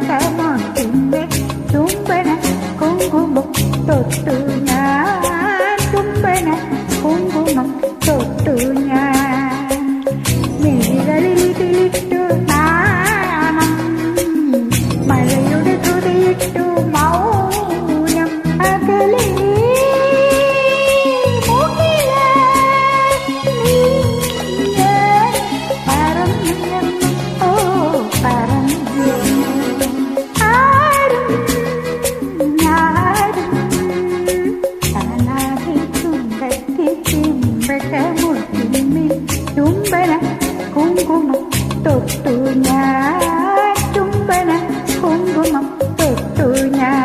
ചെമ്പകമൊട്ടിന്റെ തുമ്പന കുങ്കുമം തൊട്ടു ഞാൻ, തുമ്പന കുങ്കുമം തൊട്ടു ഞാൻ. മിഴികളിൽ തിരിട്ടു നാണം, മഴയുടെ തുടിയിട്ടു മൗനം. അകലെ തുമ്പന കുങ്കുമം തൊട്ടു ഞാൻ, തുമ്പന കുങ്കുമം തൊട്ടു ഞാൻ.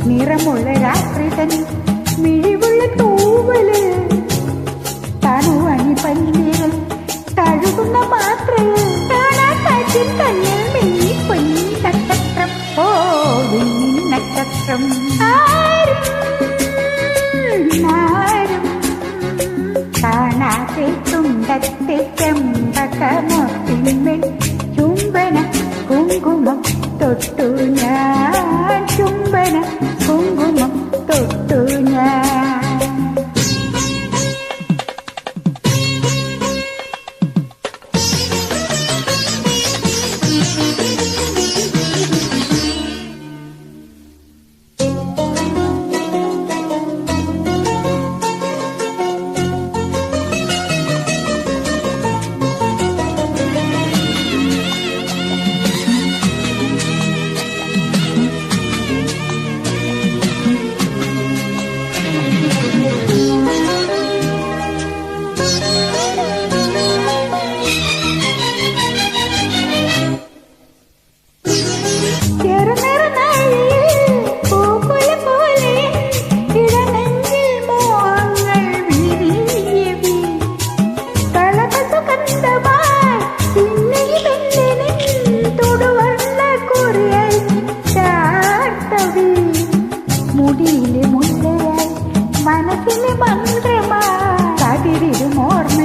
നിറമുള്ള രാത്രിതൻ മിഴിവുള്ള തൂവല്, തണുവണി പല്ലികൾ തഴുകുന്ന മാത്രയിൽ കാണാൻ കണ്ണിൽ മിന്നി പൊന്നി നക്ഷത്രം. ഓ വിണ്ണി നക്ഷത്രം. ആരും കാണാതെ തുണ്ടത്തെ ചെമ്പകമൊട്ടിന്മേൽ ചുംബന കുങ്കുമം തൊട്ടു ഞാൻ, ചുംബന കുങ്കുമം തൊട്ടു ഞാൻ. മുടിയിലെ മുല്ലയായി മനസ്സിലെ മന്ത്രമാ കതിരിടും ഓർമ്മ